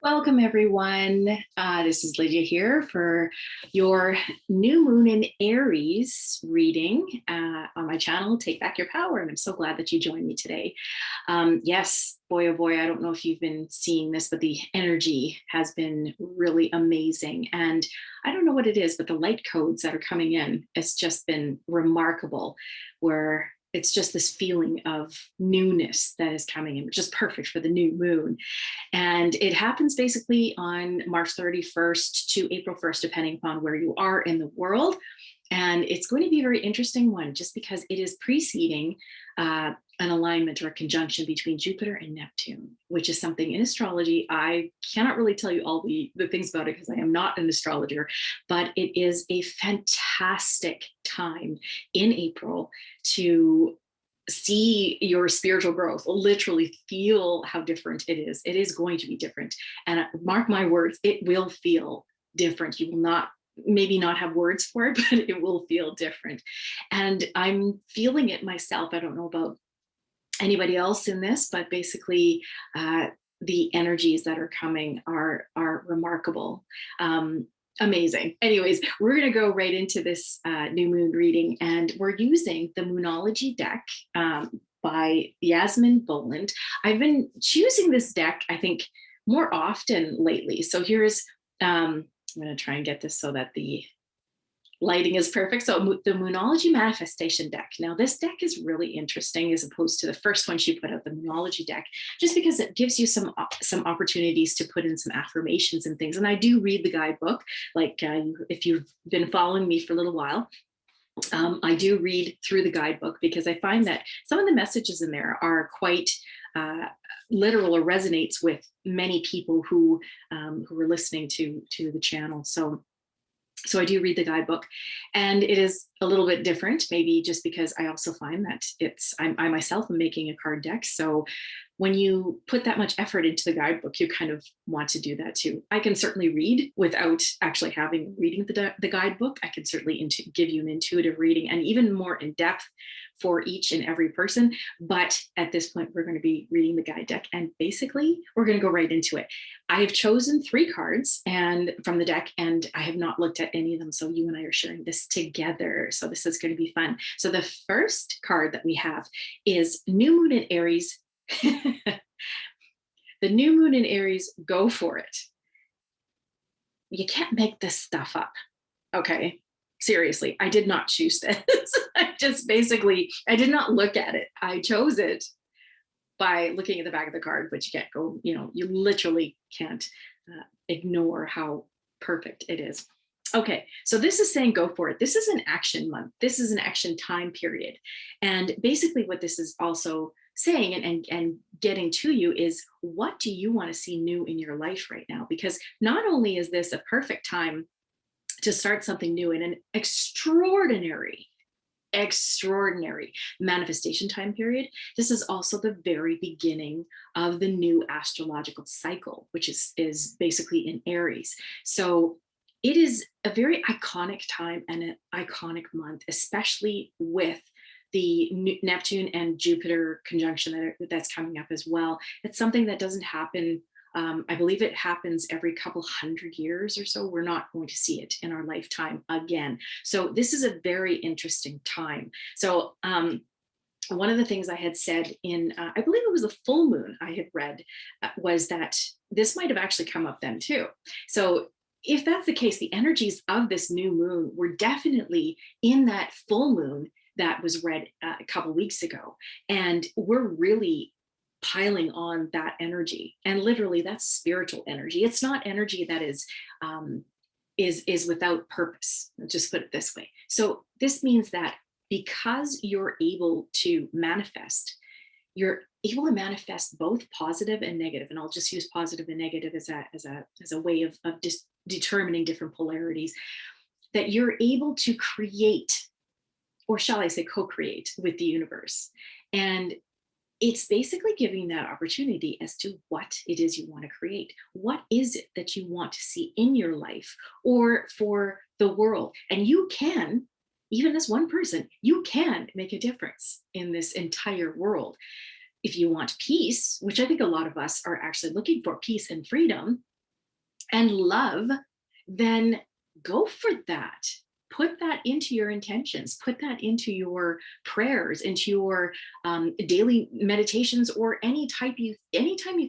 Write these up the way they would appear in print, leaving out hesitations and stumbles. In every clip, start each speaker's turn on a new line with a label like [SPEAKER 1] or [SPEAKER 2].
[SPEAKER 1] Welcome, everyone. This is Lydia here for your new moon in Aries reading on my channel, Take Back Your Power. And I'm so glad that you joined me today. Yes, boy, oh boy, I don't know if you've been seeing this, but the energy has been really amazing. And I don't know what it is, but the light codes that are coming in, it's just been remarkable, where it's just this feeling of newness that is coming in, which is perfect for the new moon. And it happens basically on March 31st to April 1st, depending upon where you are in the world. And it's going to be a very interesting one just because it is preceding an alignment or a conjunction between Jupiter and Neptune, which is something in astrology. I cannot really tell you all the things about it because I am not an astrologer, but it is a fantastic time in April to see your spiritual growth, literally feel how different it is. It is going to be different. And mark my words, it will feel different. You will not maybe not have words for it, but it will feel different. And I'm feeling it myself. I don't know about anybody else in this, but basically the energies that are coming are remarkable. Amazing. Anyways, we're going to go right into this new moon reading, and we're using the Moonology deck by Yasmin Boland. I've been choosing this deck, I think, more often lately. So here's, I'm going to try and get this so that the lighting is perfect. So the Moonology Manifestation deck. Now, this deck is really interesting as opposed to the first one she put out, the Moonology deck, just because it gives you some opportunities to put in some affirmations and things. And I do read the guidebook, like if you've been following me for a little while. I do read through the guidebook because I find that some of the messages in there are quite literal or resonates with many people who are listening to the channel. So I do read the guidebook, and it is a little bit different, maybe just because I also find that I myself am making a card deck. So when you put that much effort into the guidebook, you kind of want to do that too. I can certainly read without actually reading the guidebook. I can certainly give you an intuitive reading and even more in depth for each and every person. But at this point, we're going to be reading the guide deck, and basically we're going to go right into it. I have chosen 3 cards from the deck, and I have not looked at any of them. So you and I are sharing this together. So this is going to be fun. So the first card that we have is New Moon in Aries. The new moon in Aries, go for it. You can't make this stuff up. Okay. Seriously, I did not choose this. I did not look at it. I chose it by looking at the back of the card, but you can't go, you literally can't ignore how perfect it is. Okay, so this is saying go for it. This is an action month. This is an action time period. And basically what this is also saying and getting to you is, what do you want to see new in your life right now? Because not only is this a perfect time to start something new in an extraordinary manifestation time period, this is also the very beginning of the new astrological cycle, which is basically in Aries. So it is a very iconic time and an iconic month, especially with the Neptune and Jupiter conjunction that's coming up as well. It's something that doesn't happen. I believe it happens every couple hundred years or so. We're not going to see it in our lifetime again. So this is a very interesting time. So one of the things I had said in, I believe it was the full moon I had read, was that this might have actually come up then too. So if that's the case, the energies of this new moon were definitely in that full moon that was read a couple weeks ago. And we're really piling on that energy. And literally that's spiritual energy. It's not energy that is without purpose. I'll just put it this way. So this means that because you're able to manifest, you're able to manifest both positive and negative. And I'll just use positive and negative as a way of just determining different polarities, that you're able to create, or shall I say co-create, with the universe. And it's basically giving that opportunity as to what it is you want to create. What is it that you want to see in your life or for the world? And you can, even as one person, you can make a difference in this entire world. If you want peace, which I think a lot of us are actually looking for, peace and freedom, and love, then go for that. Put that into your intentions, put that into your prayers, into your daily meditations, or anytime you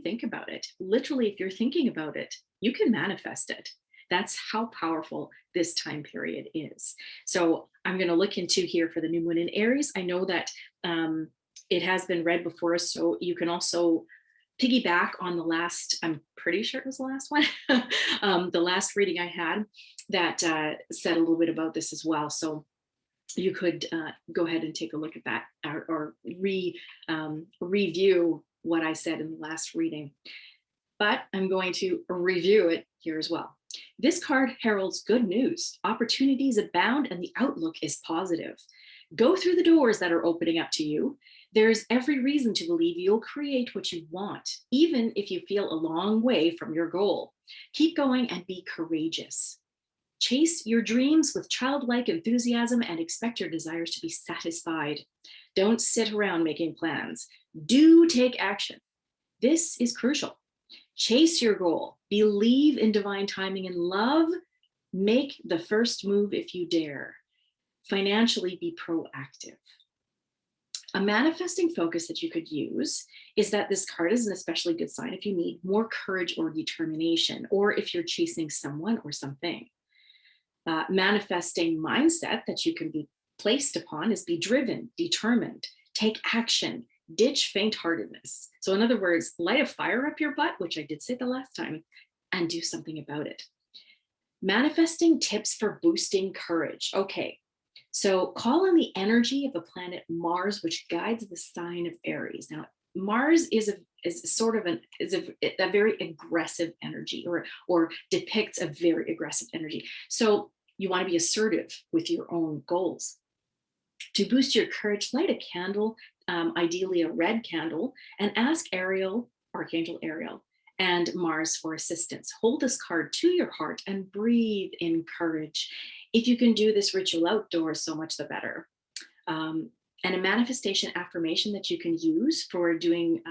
[SPEAKER 1] think about it. Literally, if you're thinking about it, you can manifest it. That's how powerful this time period is. So I'm going to look into here for the new moon in Aries. I know that it has been read before, so you can also piggyback on the last, I'm pretty sure it was the last one, the last reading I had that said a little bit about this as well. So you could go ahead and take a look at that, or review what I said in the last reading. But I'm going to review it here as well. This card heralds good news. Opportunities abound and the outlook is positive. Go through the doors that are opening up to you. There's every reason to believe you'll create what you want, even if you feel a long way from your goal. Keep going and be courageous. Chase your dreams with childlike enthusiasm and expect your desires to be satisfied. Don't sit around making plans. Do take action. This is crucial. Chase your goal. Believe in divine timing and love. Make the first move if you dare. Financially, be proactive. A manifesting focus that you could use is that this card is an especially good sign if you need more courage or determination, or if you're chasing someone or something. Manifesting mindset that you can be placed upon is be driven, determined, take action, ditch faint-heartedness. So in other words, light a fire up your butt, which I did say the last time, and do something about it. Manifesting tips for boosting courage. Okay, so call on the energy of the planet Mars, which guides the sign of Aries. Now, Mars is a very aggressive energy, or depicts a very aggressive energy. So you want to be assertive with your own goals. To boost your courage, light a candle, ideally a red candle, and ask Archangel Ariel, and Mars for assistance. Hold this card to your heart and breathe in courage. If you can do this ritual outdoors, so much the better. And a manifestation affirmation that you can use for doing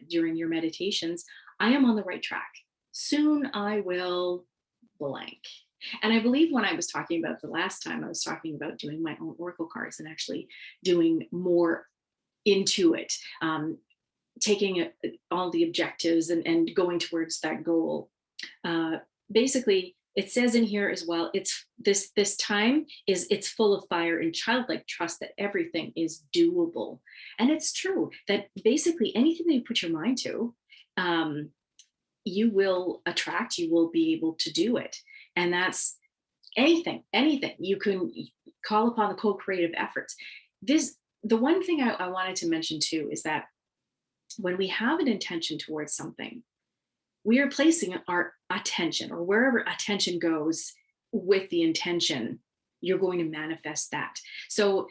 [SPEAKER 1] during your meditations: I am on the right track. Soon I will blank. And I believe when I was talking about the last time, I was talking about doing my own oracle cards and actually doing more into it, taking all the objectives and going towards that goal. Basically, it says in here as well, it's this time it's full of fire and childlike trust that everything is doable. And it's true that basically anything that you put your mind to, you will attract, you will be able to do it. And that's anything you can call upon the co-creative efforts. The one thing I wanted to mention too is that when we have an intention towards something, we are placing our attention, or wherever attention goes with the intention, you're going to manifest that. So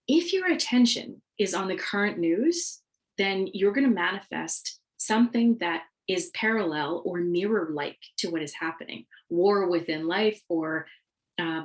[SPEAKER 1] if your attention is on the current news, then you're going to manifest something that is parallel or mirror-like to what is happening. War within life, or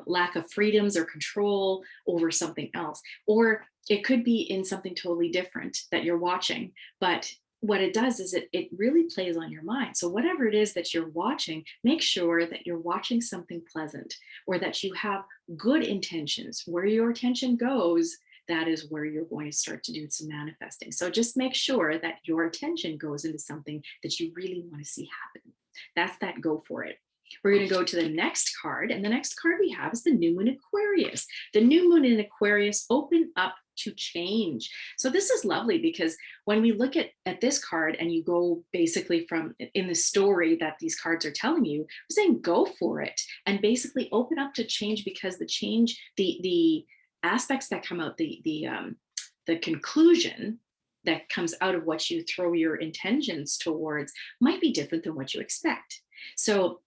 [SPEAKER 1] lack of freedoms or control over something else. Or it could be in something totally different that you're watching. But what it does is it really plays on your mind. So whatever it is that you're watching, make sure that you're watching something pleasant, or that you have good intentions. Where your attention goes, that is where you're going to start to do some manifesting. So just make sure that your attention goes into something that you really want to see happen. That's that go for it. We're going to go to the next card, and the next card we have is the new moon Aquarius. The new moon in Aquarius, open up to change. So this is lovely, because when we look at this card and you go basically from in the story that these cards are telling you, we're saying go for it and basically open up to change, because the change, the aspects that come out, the conclusion that comes out of what you throw your intentions towards might be different than what you expect. So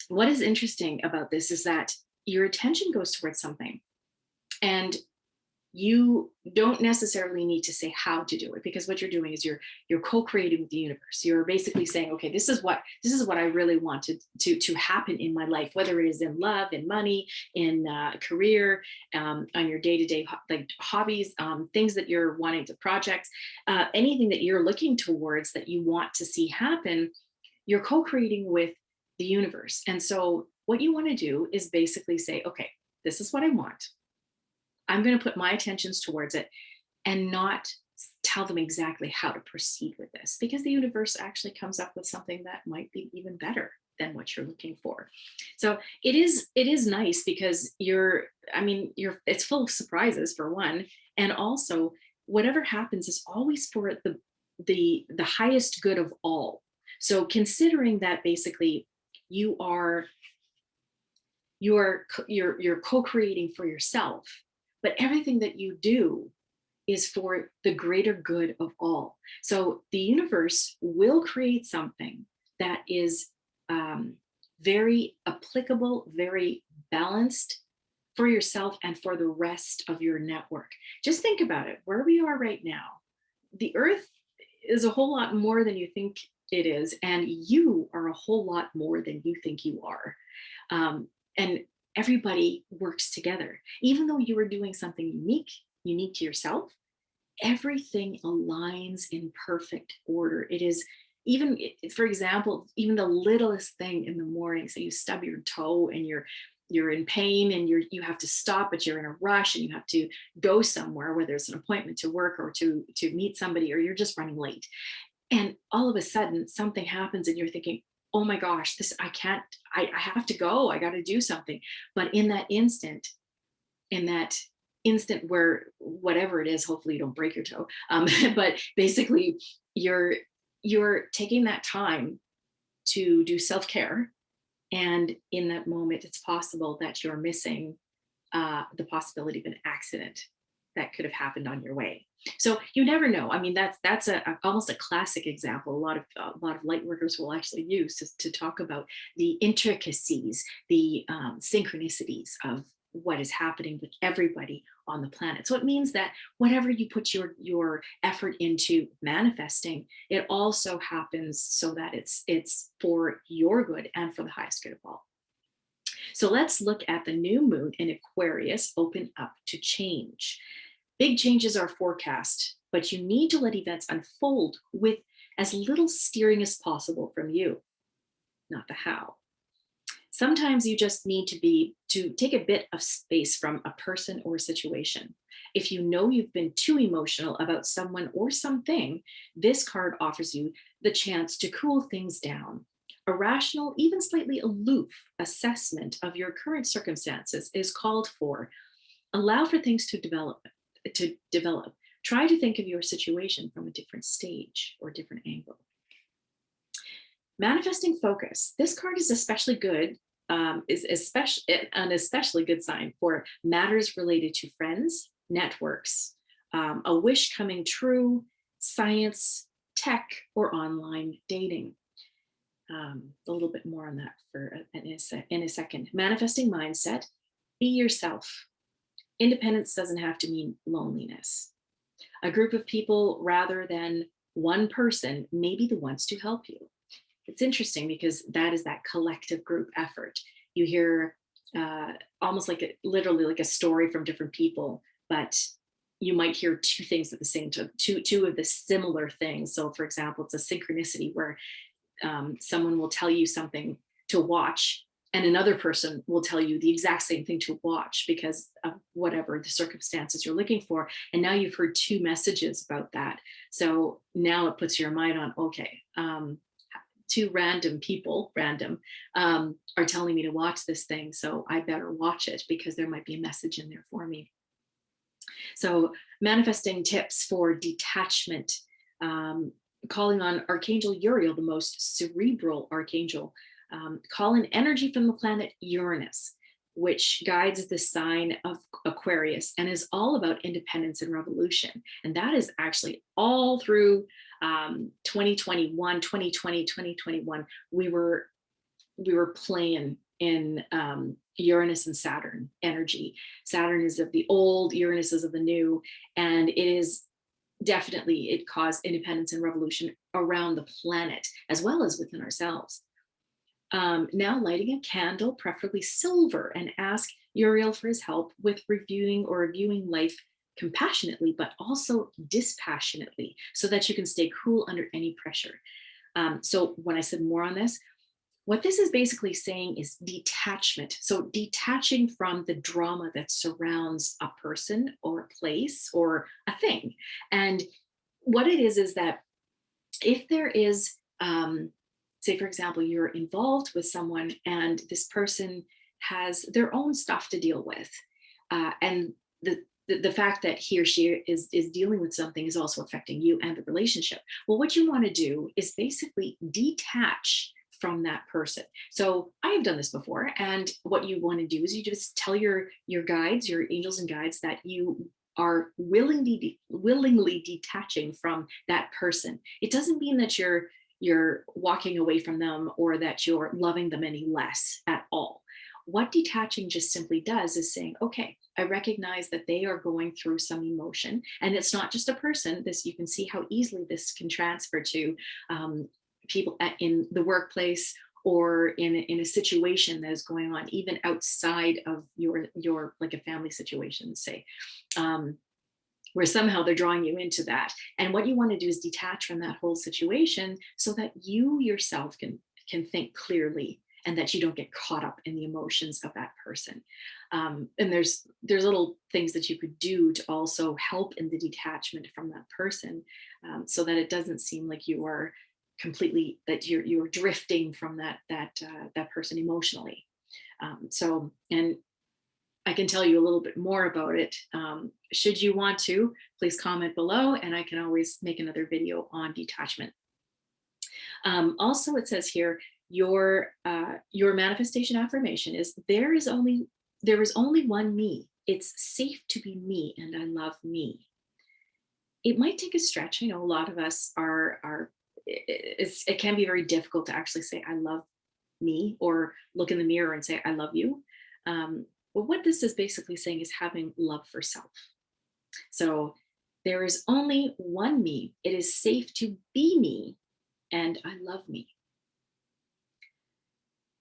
[SPEAKER 1] what is interesting about this is that your attention goes towards something, and you don't necessarily need to say how to do it, because what you're doing is you're co-creating with the universe. You're basically saying, okay, this is what I really want to happen in my life, whether it is in love, in money, in career, on your day-to-day like hobbies, things that you're wanting to projects, anything that you're looking towards that you want to see happen. You're co-creating with the universe. And so what you want to do is basically say, okay, this is what I want. I'm going to put my attentions towards it and not tell them exactly how to proceed with this, because the universe actually comes up with something that might be even better than what you're looking for. So it is nice because it's full of surprises for one, and also whatever happens is always for the highest good of all. So considering that basically you are you're co-creating for yourself, but everything that you do is for the greater good of all. So the universe will create something that is very applicable, very balanced for yourself and for the rest of your network. Just think about it. Where we are right now, the earth is a whole lot more than you think it is, and you are a whole lot more than you think you are. And everybody works together. Even though you are doing something unique to yourself, everything aligns in perfect order. It is even, for example, even the littlest thing in the morning. So you stub your toe and you're in pain and you have to stop, but you're in a rush and you have to go somewhere, whether it's an appointment to work or to meet somebody, or you're just running late. And all of a sudden something happens and you're thinking, oh my gosh, I can't, I have to go, I got to do something. But in that instant where whatever it is, hopefully you don't break your toe, but basically you're taking that time to do self-care, and in that moment it's possible that you're missing the possibility of an accident that could have happened on your way. So you never know. I mean, that's almost a classic example. A lot of light workers will actually use to talk about the intricacies, the synchronicities of what is happening with everybody on the planet. So it means that whatever you put your effort into manifesting, it also happens so that it's for your good and for the highest good of all. So let's look at the new moon in Aquarius open up to change. Big changes are forecast, but you need to let events unfold with as little steering as possible from you, not the how. Sometimes you just need to take a bit of space from a person or situation. If you know you've been too emotional about someone or something, this card offers you the chance to cool things down. A rational, even slightly aloof assessment of your current circumstances is called for. Allow for things to develop. Try to think of your situation from a different stage or different angle. Manifesting focus. This card is especially good, is an especially good sign for matters related to friends, networks, a wish coming true, science, tech, or online dating. A little bit more on that in a second. Manifesting mindset. Be yourself. Independence doesn't have to mean loneliness. A group of people rather than one person may be the ones to help you. It's interesting because that is that collective group effort. You hear almost literally like a story from different people, but you might hear two things at the same time, two of the similar things. So for example, it's a synchronicity where someone will tell you something to watch and another person will tell you the exact same thing to watch because of whatever the circumstances you're looking for. And now you've heard two messages about that. So now it puts your mind on, okay, two random people, are telling me to watch this thing. So I better watch it because there might be a message in there for me. So manifesting tips for detachment, calling on Archangel Uriel, the most cerebral archangel. Call in energy from the planet Uranus, which guides the sign of Aquarius and is all about independence and revolution. And that is actually all through 2021, 2020, 2021. We were playing in Uranus and Saturn energy. Saturn is of the old, Uranus is of the new, and it caused independence and revolution around the planet as well as within ourselves. Now lighting a candle, preferably silver, and ask Uriel for his help with reviewing life compassionately, but also dispassionately, so that you can stay cool under any pressure. So when I said more on this, What this is basically saying is detachment. So, detaching from the drama that surrounds a person or a place or a thing. And what it is that if there is, say, for example, you're involved with someone and this person has their own stuff to deal with, and the fact that he or she is dealing with something is also affecting you and the relationship. Well, what you want to do is basically detach from that person. So I have done this before, and what you want to do is you just tell your guides, your angels and guides, that you are willingly detaching from that person. It doesn't mean that you're walking away from them or that you're loving them any less at all. What detaching just simply does is saying, okay, I recognize that they are going through some emotion, and it's not just a person. This, you can see how easily this can transfer to people in the workplace or in a situation that is going on even outside of your like a family situation, say, um, where somehow they're drawing you into that. And what you want to do is detach from that whole situation so that you yourself can think clearly, and that you don't get caught up in the emotions of that person. And there's little things that you could do to also help in the detachment from that person, so that it doesn't seem like you are completely, that you're drifting from that person emotionally. So, and I can tell you a little bit more about it. Should you want to, please comment below, and I can always make another video on detachment. Also, it says here, your manifestation affirmation is, there is only one me. It's safe to be me, and I love me. It might take a stretch. I know a lot of us it can be very difficult to actually say I love me, or look in the mirror and say I love you. But what this is basically saying is having love for self. So there is only one me. It is safe to be me, and I love me.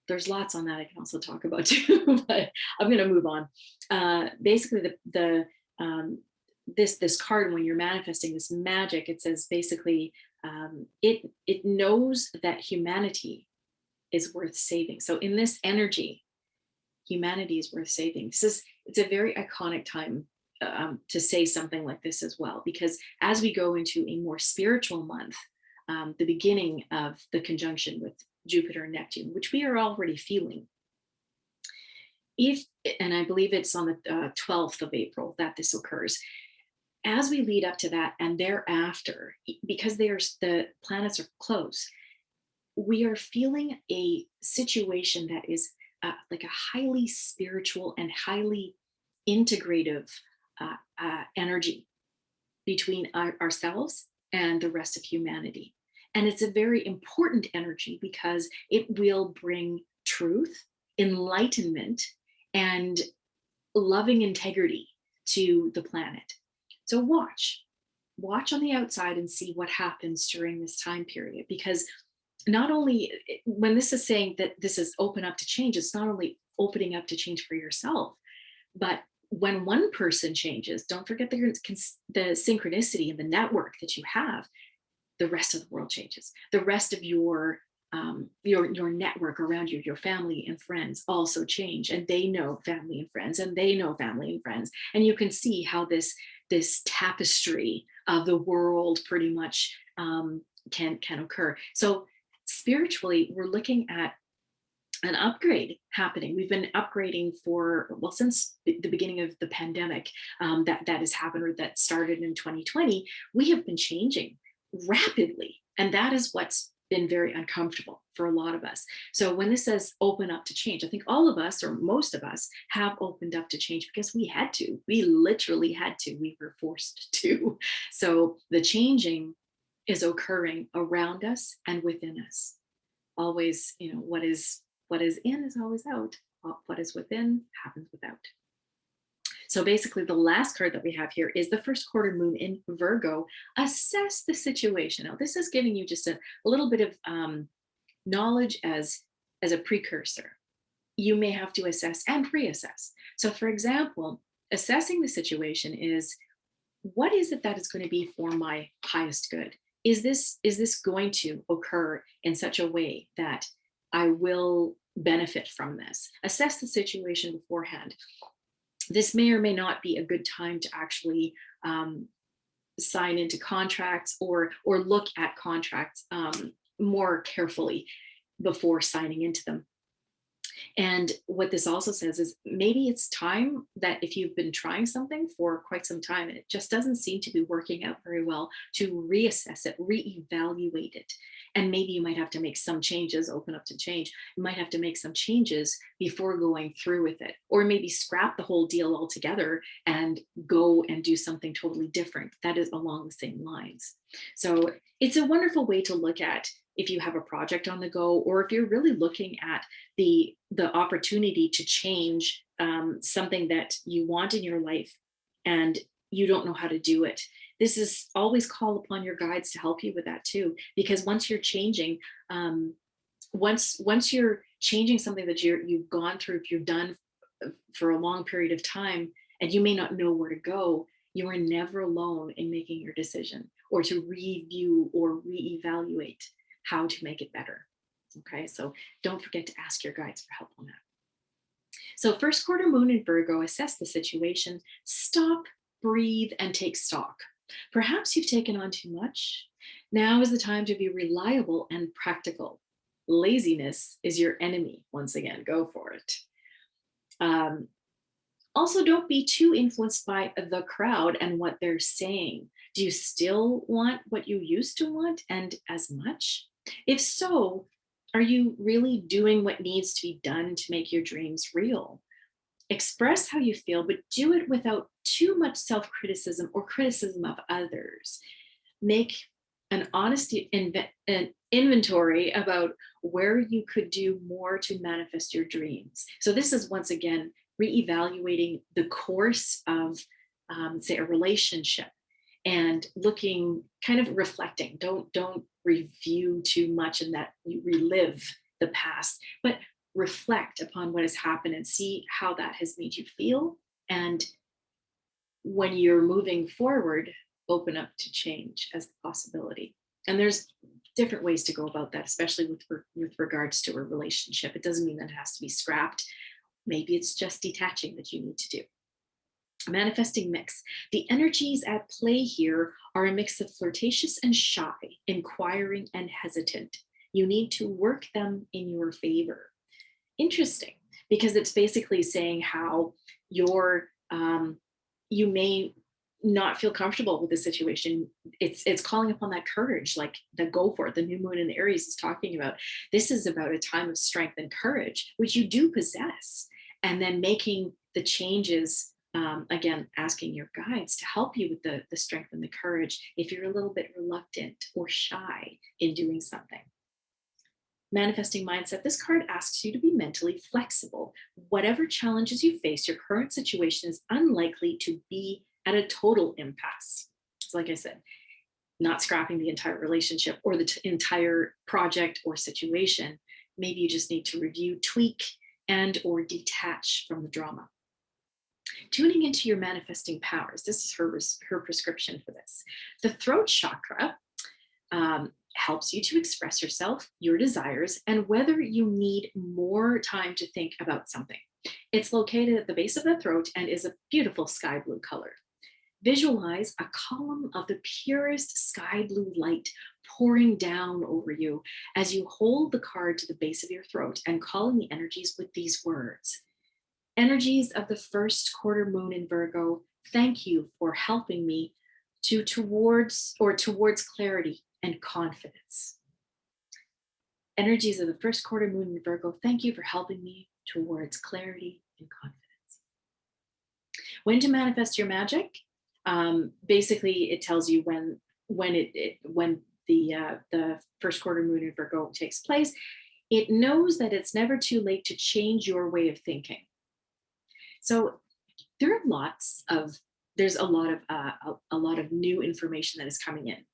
[SPEAKER 1] There's lots on that I can also talk about too, but I'm going to move on. Basically, the this card, when you're manifesting this magic, it says basically, it knows that humanity is worth saving. So in this energy, humanity is worth saving. It's a very iconic time to say something like this as well, because as we go into a more spiritual month, the beginning of the conjunction with Jupiter and Neptune, which we are already feeling. If, and I believe it's on the 12th of April that this occurs. As we lead up to that and thereafter, because the planets are close, we are feeling a situation that is like a highly spiritual and highly integrative energy between ourselves and the rest of humanity. And it's a very important energy because it will bring truth, enlightenment, and loving integrity to the planet. So watch on the outside and see what happens during this time period, because not only, when this is saying that this is open up to change, it's not only opening up to change for yourself, but when one person changes, don't forget the synchronicity and the network that you have. The rest of the world changes. The rest of your network around you, your family and friends, also change, and they know family and friends, and they know family and friends, and you can see how this tapestry of the world pretty much can occur. So spiritually, we're looking at an upgrade happening. We've been upgrading since the beginning of the pandemic, that has happened, or that started in 2020. We have been changing rapidly, and that is what's been very uncomfortable for a lot of us. So when this says open up to change, I think all of us, or most of us, have opened up to change because we had to. We literally had to. We were forced to. So the changing is occurring around us and within us. Always, what is in is always out. What is within happens without. So basically, the last card that we have here is the first quarter moon in Virgo. Assess the situation. Now, this is giving you just a little bit of knowledge as a precursor. You may have to assess and reassess. So, for example, assessing the situation is, what is it that is going to be for my highest good? Is this going to occur in such a way that I will benefit from this. Assess the situation beforehand. This may or may not be a good time to actually sign into contracts or look at contracts more carefully before signing into them. And what this also says is maybe it's time that if you've been trying something for quite some time and it just doesn't seem to be working out very well, to reassess it, reevaluate it. And maybe you might have to make some changes, open up to change. You might have to make some changes before going through with it, or maybe scrap the whole deal altogether and go and do something totally different that is along the same lines. So it's a wonderful way to look at if you have a project on the go, or if you're really looking at the opportunity to change something that you want in your life and you don't know how to do it. This is always call upon your guides to help you with that too, because once you're changing, once you're changing something that you've gone through, if you've done for a long period of time, and you may not know where to go, you are never alone in making your decision or to review or reevaluate how to make it better. Okay, so don't forget to ask your guides for help on that. So first quarter moon in Virgo, assess the situation, stop, breathe, and take stock. Perhaps you've taken on too much. Now is the time to be reliable and practical. Laziness is your enemy. Once again, go for it. Also, don't be too influenced by the crowd and what they're saying. Do you still want what you used to want and as much? If so, are you really doing what needs to be done to make your dreams real? Express how you feel, but do it without too much self-criticism or criticism of others. Make an honest an inventory about where you could do more to manifest your dreams. So this is once again reevaluating the course of, say, a relationship, and looking, kind of reflecting. Don't review too much and that you relive the past, but reflect upon what has happened and see how that has made you feel. And when you're moving forward, open up to change as the possibility. And there's different ways to go about that, especially with regards to a relationship. It doesn't mean that it has to be scrapped. Maybe it's just detaching that you need to do. Manifesting mix. The energies at play here are a mix of flirtatious and shy, inquiring and hesitant. You need to work them in your favor. Interesting, because it's basically saying how you may not feel comfortable with the situation. It's calling upon that courage, like the go for it. The new moon in Aries is talking about. This is about a time of strength and courage, which you do possess, and then making the changes. Again, asking your guides to help you with the strength and the courage if you're a little bit reluctant or shy in doing something. Manifesting mindset. This card asks you to be mentally flexible. Whatever challenges you face, your current situation is unlikely to be at a total impasse. So like I said, not scrapping the entire relationship or the entire project or situation. Maybe you just need to review, tweak, and or detach from the drama. Tuning into your manifesting powers. This is her prescription for this. The throat chakra helps you to express yourself, your desires, and whether you need more time to think about something. It's located at the base of the throat and is a beautiful sky blue color. Visualize a column of the purest sky blue light pouring down over you as you hold the card to the base of your throat and call in the energies with these words. Energies of the first quarter moon in Virgo, thank you for helping me towards clarity and confidence. Energies of the first quarter moon in Virgo, thank you for helping me towards clarity and confidence. When to manifest your magic? Basically, it tells you when the first quarter moon in Virgo takes place. It knows that it's never too late to change your way of thinking. So there's a lot of new information that is coming in,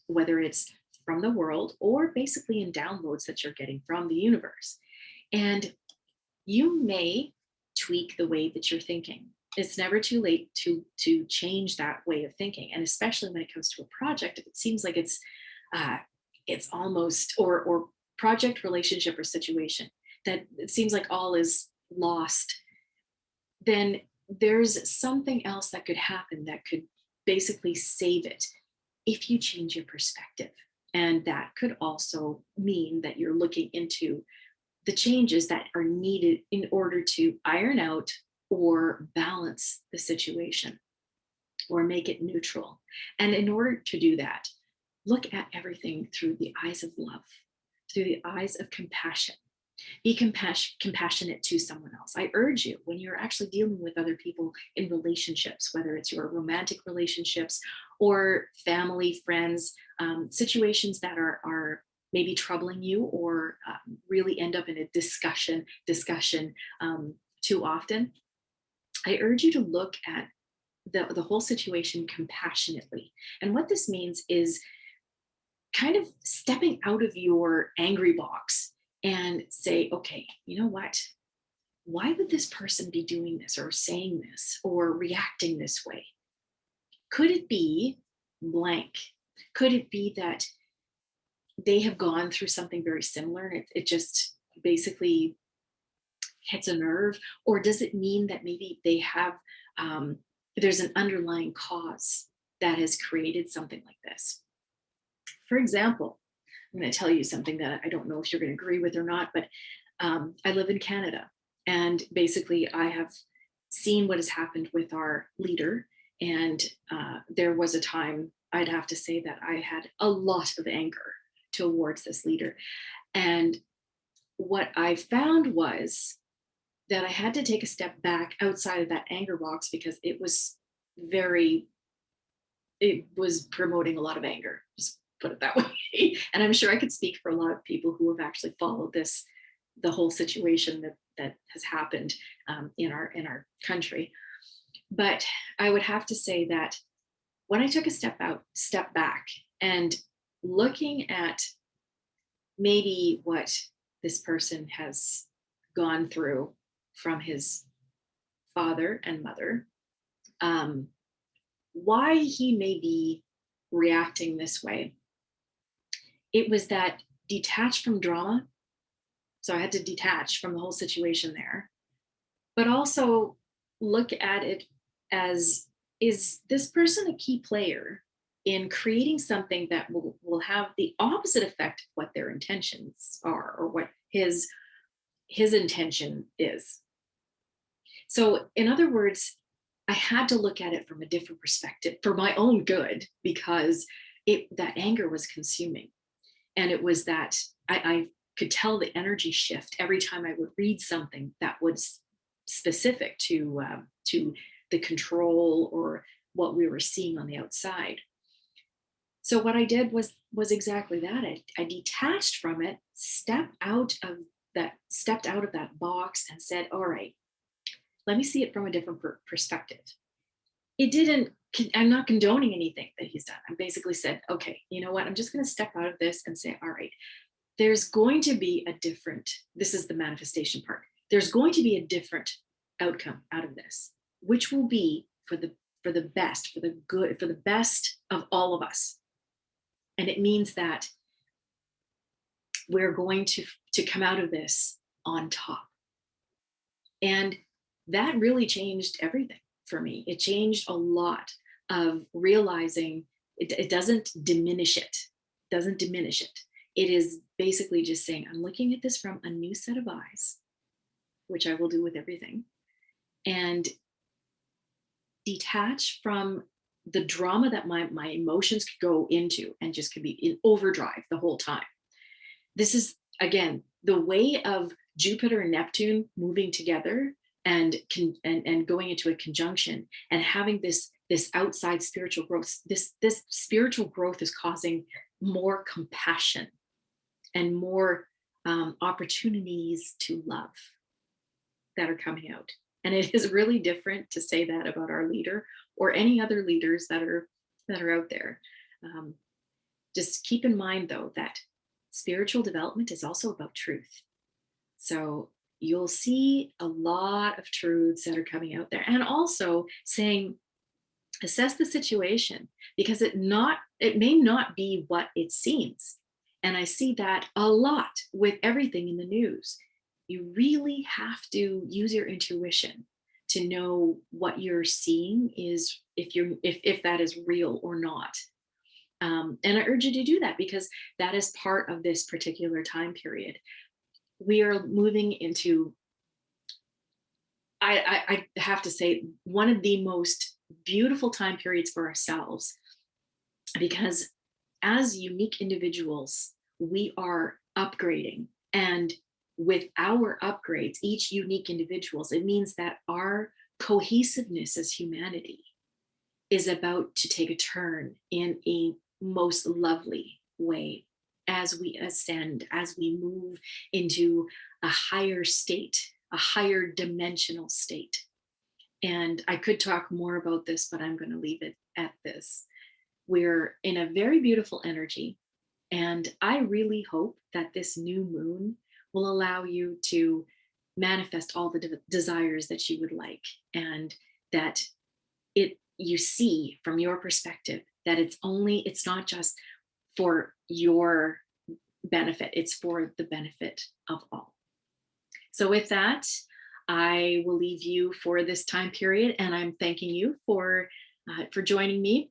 [SPEAKER 1] whether it's from the world or basically in downloads that you're getting from the universe. And you may tweak the way that you're thinking. It's never too late to change that way of thinking. And especially when it comes to a project, if it seems like it's almost or project, relationship, or situation that it seems like all is lost, then there's something else that could happen that could basically save it if you change your perspective. And that could also mean that you're looking into the changes that are needed in order to iron out or balance the situation or make it neutral. And in order to do that, look at everything through the eyes of love, through the eyes of compassion. Be compassionate to someone else. I urge you, when you're actually dealing with other people in relationships, whether it's your romantic relationships or family, friends, situations that are maybe troubling you or really end up in a discussion too often, I urge you to look at the whole situation compassionately. And what this means is kind of stepping out of your angry box and say, okay, you know what? Why would this person be doing this or saying this or reacting this way? Could it be blank? Could it be that they have gone through something very similar and it just basically hits a nerve? Or does it mean that maybe they have, there's an underlying cause that has created something like this? For example, I'm going to tell you something that I don't know if you're going to agree with or not, but I live in Canada. And basically, I have seen what has happened with our leader. And there was a time, I'd have to say, that I had a lot of anger towards this leader. And what I found was that I had to take a step back outside of that anger box because it was promoting a lot of anger. Just put it that way. And I'm sure I could speak for a lot of people who have actually followed the whole situation that has happened in our country. But I would have to say that when I took a step back, and looking at maybe what this person has gone through from his father and mother, why he may be reacting this way, it was that detached from drama. So I had to detach from the whole situation there, but also look at it as, is this person a key player in creating something that will have the opposite effect of what their intentions are or what his intention is? So in other words, I had to look at it from a different perspective for my own good, because that anger was consuming. And it was that I could tell the energy shift every time I would read something that was specific to the control or what we were seeing on the outside. So what I did was exactly that. I detached from it, stepped out of that box and said, all right, let me see it from a different perspective. I'm not condoning anything that he's done. I basically said, okay, you know what? I'm just going to step out of this and say, all right, there's going to be this is the manifestation part. There's going to be a different outcome out of this, which will be for the best, for the good, for the best of all of us. And it means that we're going to come out of this on top. And that really changed everything for me. It changed a lot of realizing it doesn't diminish it. It is basically just saying, I'm looking at this from a new set of eyes, which I will do with everything, and detach from the drama that my emotions could go into and just could be in overdrive the whole time. This is, again, the way of Jupiter and Neptune moving together and going into a conjunction and having this outside spiritual growth. This spiritual growth is causing more compassion and more opportunities to love that are coming out. And it is really different to say that about our leader or any other leaders that are out there. Just keep in mind, though, that spiritual development is also about truth. So you'll see a lot of truths that are coming out there, and also saying, assess the situation, because it may not be what it seems. And I see that a lot with everything in the news. You really have to use your intuition to know what you're seeing is if that is real or not. And I urge you to do that because that is part of this particular time period. We are moving into, I have to say, one of the most beautiful time periods for ourselves, because as unique individuals, we are upgrading. And with our upgrades, each unique individuals, it means that our cohesiveness as humanity is about to take a turn in a most lovely way as we ascend, as we move into a higher state, a higher dimensional state. And I could talk more about this, but I'm going to leave it at this. We're in a very beautiful energy. And I really hope that this new moon will allow you to manifest all the desires that you would like, and that you see from your perspective that it's not just for your benefit, it's for the benefit of all. So with that, I will leave you for this time period, and I'm thanking you for joining me.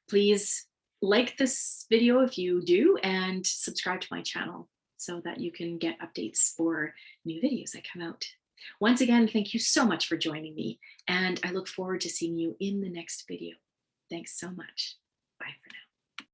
[SPEAKER 1] Please like this video if you do, and subscribe to my channel so that you can get updates for new videos that come out. Once again, thank you so much for joining me, and I look forward to seeing you in the next video. Thanks so much. Bye for now.